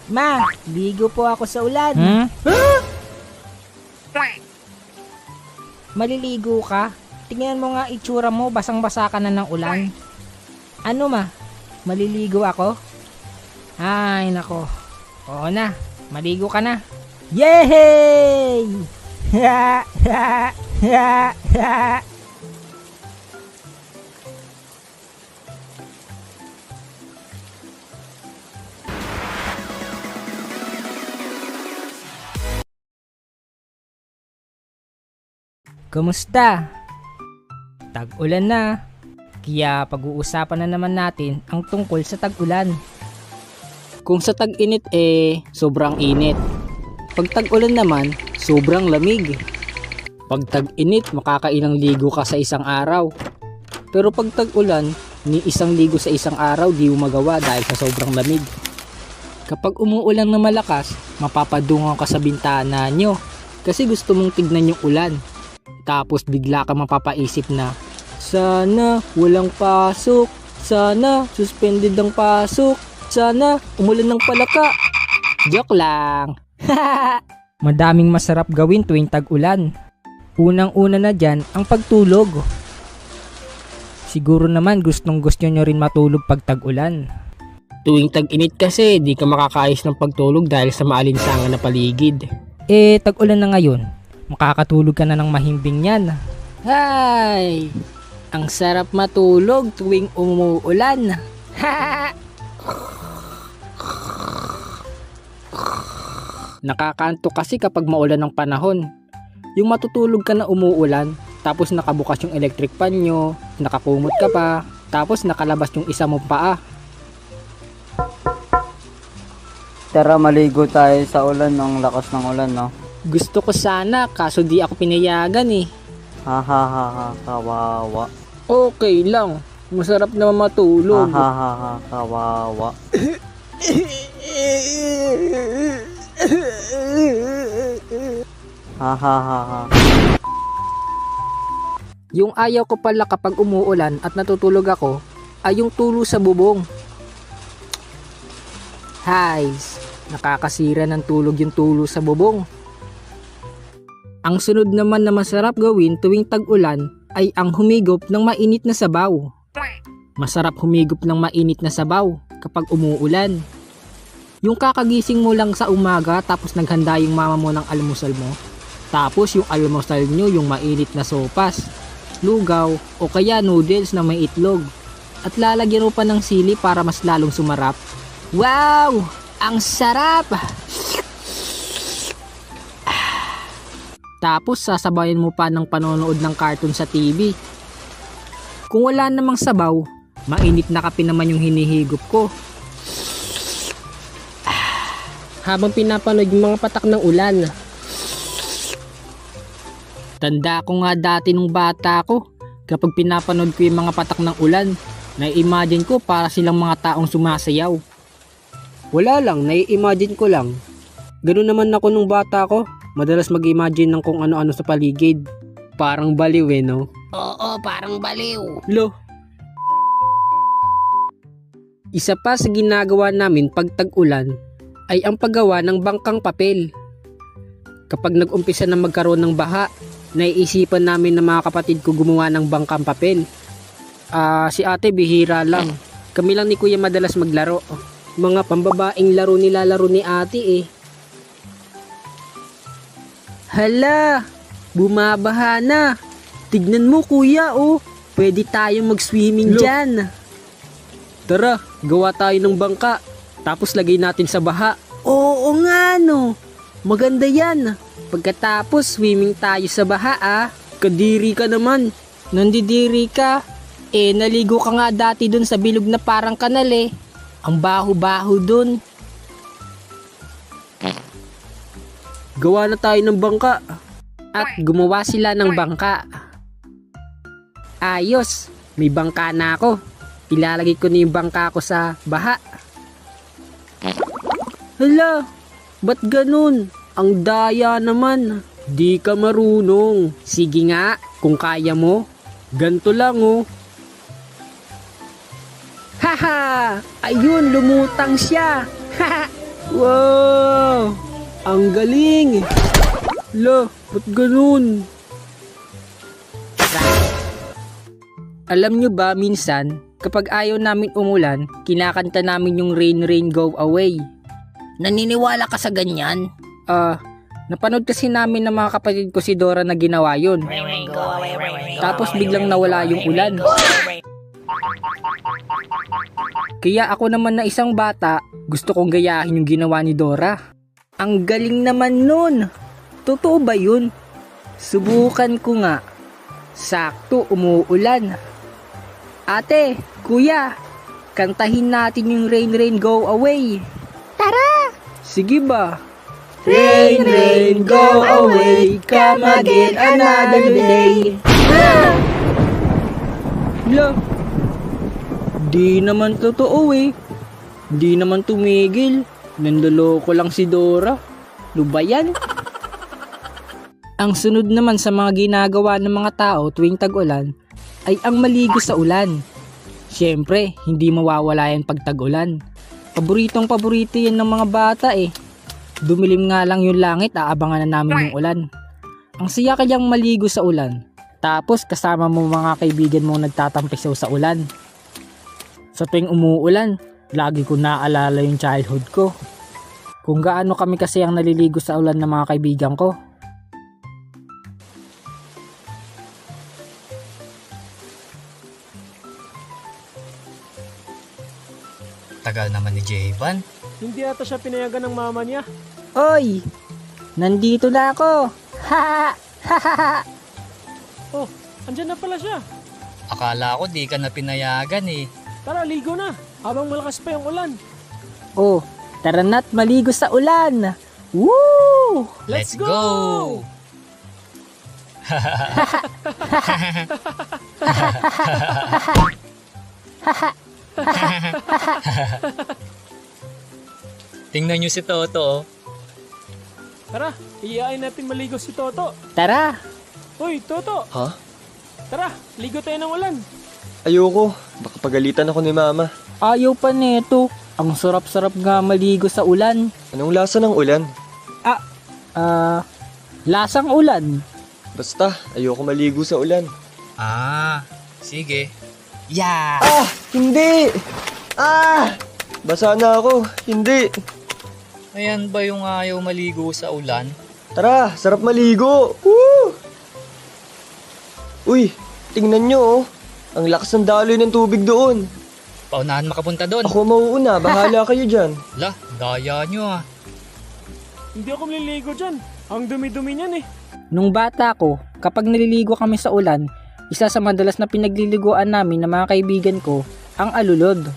Ma, ligo po ako sa ulan. Maliligo ka? Tingnan mo nga itsura mo, basang-basa ka na ng ulan. Ano ma? Maliligo ako? Ay, nako. Oo na, maligo ka na. Yay! Ha ha ha ha. Kumusta? Tag-ulan na. Kaya pag-uusapan na naman natin ang tungkol sa tag-ulan. Kung sa tag-init sobrang init. Pag tag-ulan naman, sobrang lamig. Pag tag-init, makakailang ligo ka sa isang araw. Pero pag tag-ulan, ni isang ligo sa isang araw di mo magawa dahil sa sobrang lamig. Kapag umuulan na malakas, mapapadungan ka sa bintana nyo kasi gusto mong tignan yung ulan. Tapos bigla ka mapapaisip na, sana walang pasok, sana suspended ang pasok, sana umulan ng palaka. Joke lang. Madaming masarap gawin tuwing tag-ulan. Unang-una na dyan ang pagtulog. Siguro naman gustong-gusto nyo rin matulog pag tag-ulan. Tuwing tag-init kasi, di ka makakaayos ng pagtulog dahil sa maalinsangan na paligid. Tag-ulan na ngayon. Makakatulog ka na ng mahimbing yan. Hay! Ang sarap matulog tuwing umuulan. Nakakanto kasi kapag maulan ng panahon. Yung matutulog ka na umuulan, tapos nakabukas yung electric fan nyo, nakakumot ka pa, tapos nakalabas yung isa mong paa. Tara, maligo tayo sa ulan, ang lakas ng ulan, no? Gusto ko sana, kaso di ako pinayagan eh. Ha ha ha ha, kawawa. Okay lang, masarap naman matulog. Ha ha ha ha, kawawa. Ha ha ha ha. Yung ayaw ko pala kapag umuulan at natutulog ako ay yung tulo sa bubong. Hays, nakakasira ng tulog yung tulo sa bubong. Ang sunod naman na masarap gawin tuwing tag-ulan ay ang humigop ng mainit na sabaw. Masarap humigop ng mainit na sabaw kapag umuulan. Yung kakagising mo lang sa umaga tapos naghanda yung mama mo ng almusal mo. Tapos yung almusal nyo yung mainit na sopas, lugaw o kaya noodles na may itlog. At lalagyan mo pa ng sili para mas lalong sumarap. Wow! Ang sarap! Tapos sasabayan mo pa ng panonood ng cartoon sa TV. Kung wala namang sabaw, mainit na kape naman yung hinihigop ko. Habang pinapanood yung mga patak ng ulan. Tanda ko nga dati nung bata ko, kapag pinapanood ko yung mga patak ng ulan, nai-imagine ko para silang mga taong sumasayaw. Wala lang, nai-imagine ko lang. Ganun naman ako nung bata ko, madalas mag-imagine ng kung ano-ano sa paligid. Parang baliw no? Oo, parang baliw. Lo. Isa pa sa ginagawa namin pag tag-ulan ay ang paggawa ng bangkang papel. Kapag nag-umpisa na magkaroon ng baha, naiisipan namin ng mga kapatid ko gumawa ng bangkang papel. Si ate bihira lang. Kami lang ni kuya madalas maglaro. Mga pambabaing laro nilalaro ni ate eh. Hala, bumabaha na. Tignan mo kuya oh, pwede tayong mag-swimming dyan. Tara, gawa tayo ng bangka. Tapos lagay natin sa baha. Oo nga no. Maganda yan. Pagkatapos swimming tayo sa baha Kadiri ka naman. Nandidiri ka. Naligo ka nga dati dun sa bilog na parang kanal eh. Ang baho-baho dun. Gawa na tayo ng bangka. At gumawa sila ng bangka. Ayos. May bangka na ako. Ilalagay ko na yung bangka ko sa baha. Hala, ba't ganun? Ang daya naman. Di ka marunong. Sige nga, kung kaya mo. Ganto lang oh. Haha! Ayun, lumutang siya. Haha! Wow! Ang galing! Lo, ba't ganun? Alam nyo ba minsan, kapag ayaw namin umulan, kinakanta namin yung Rain Rain Go Away. Naniniwala ka sa ganyan? Napanood kasi namin ng mga kapatid ko si Dora na ginawa yun. Tapos biglang nawala yung ulan. Kaya ako naman na isang bata, gusto kong gayahin yung ginawa ni Dora. Ang galing naman nun! Totoo ba yun? Subukan ko nga. Sakto umuulan. Ate, kuya, kantahin natin yung Rain Rain Go Away. Tara! Sige ba? Rain, rain, go away, come again another day. Lo, di naman totoo eh. Di naman tumigil. Nandoloko lang si Dora. Ano ba yan? Ang sunod naman sa mga ginagawa ng mga tao tuwing tag-ulan ay ang maligo sa ulan. Siyempre, hindi mawawala yan pag tag-ulan. Paboritong paborito yan ng mga bata eh. Dumilim nga lang yung langit, aabangan na namin yung ulan. Ang saya kayang maligo sa ulan. Tapos kasama mo mga kaibigan mo nagtatampisaw sa ulan. Sa tuwing umuulan, lagi ko naaalala yung childhood ko. Kung gaano kami kasi ang naliligo sa ulan ng mga kaibigan ko. Tagal naman ni Jayvan. Hindi ata siya pinayagan ng mama niya. Oy! Nandito na ako! Ha! Oh, andyan na pala siya. Akala ko di ka na pinayagan eh. Tara, ligo na. Habang malakas pa yung ulan. Oh, tara na't maligo sa ulan! Woo! Let's go! Tingnan nyo si Toto oh. Tara, iyain natin maligo si Toto. Tara! Hoy, Toto! Ha? Tara, ligo tayo ng ulan. Ayoko. Baka pagalitan ako ni Mama. Ayaw pa neto. Ang sarap-sarap nga maligo sa ulan. Anong lasa ng ulan? Lasang ulan. Basta, ayoko maligo sa ulan. Sige. Yeah! Ah! Hindi! Ah! Basa na ako. Hindi. Ayan ba yung ayaw maligo sa ulan? Tara, sarap maligo. Woo! Uy, tingnan nyo oh. Ang lakas ng daloy ng tubig doon. Paunahan makapunta doon. Ako mauuna, bahala kayo dyan. La, daya nyo ah. Hindi ako maliligo dyan. Ang dumi-dumi niyan eh. Nung bata ko, kapag naliligo kami sa ulan, isa sa madalas na pinagliliguan namin ng mga kaibigan ko, ang alulod.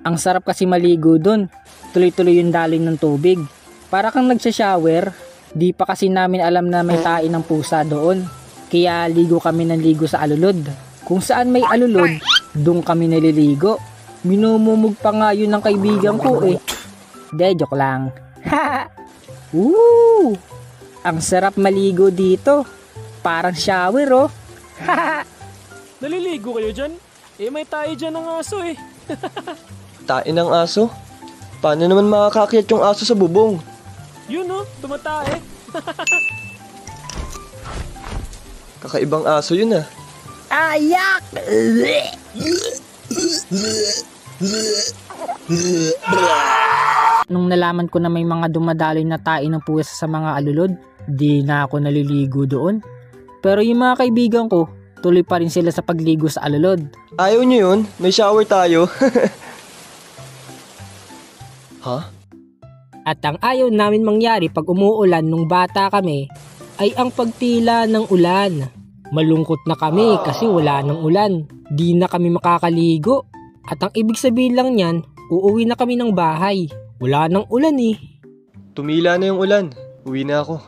Ang sarap kasi maligo dun. Tuloy-tuloy yung daling ng tubig. Para kang nagsha-shower, di pa kasi namin alam na may tain ng pusa doon. Kaya ligo kami ng ligo sa alulod. Kung saan may alulod, doon kami naliligo. Minumumog pa nga yun ng kaibigan ko eh. De, joke lang. Woo! Ang sarap maligo dito. Parang shower oh. Naliligo kayo dyan? Eh, may tayo dyan ng aso eh. Tain ng aso? Paano naman makakakyat yung aso sa bubong? Yun oh, tumatae. Kakaibang aso yun ah. Ayak! Nung nalaman ko na may mga dumadaloy na tain ng puwes sa mga alulod, di na ako naliligo doon. Pero yung mga kaibigan ko, tuloy pa rin sila sa pagligo sa alulod. Ayaw nyo yun? May shower tayo. Ha? At ang ayaw namin mangyari pag umuulan nung bata kami, ay ang pagtila ng ulan. Malungkot na kami kasi wala ng ulan. Di na kami makakaligo. At ang ibig sabihin lang niyan, uuwi na kami ng bahay. Wala ng ulan eh. Tumila na yung ulan. Uwi na ako.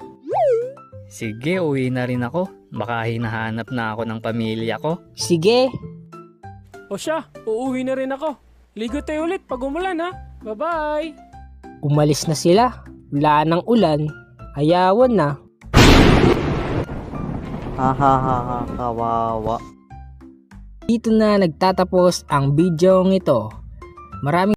Sige, uwi na rin ako. Baka hinahanap na ako ng pamilya ko. Sige. O siya, uuwi na rin ako. Ligo tayo ulit pag umulan ha. Bye-bye! Umalis na sila. Wala ng ulan. Ayawan na. Ha, kawawa. Dito na nagtatapos ang video ito. Maraming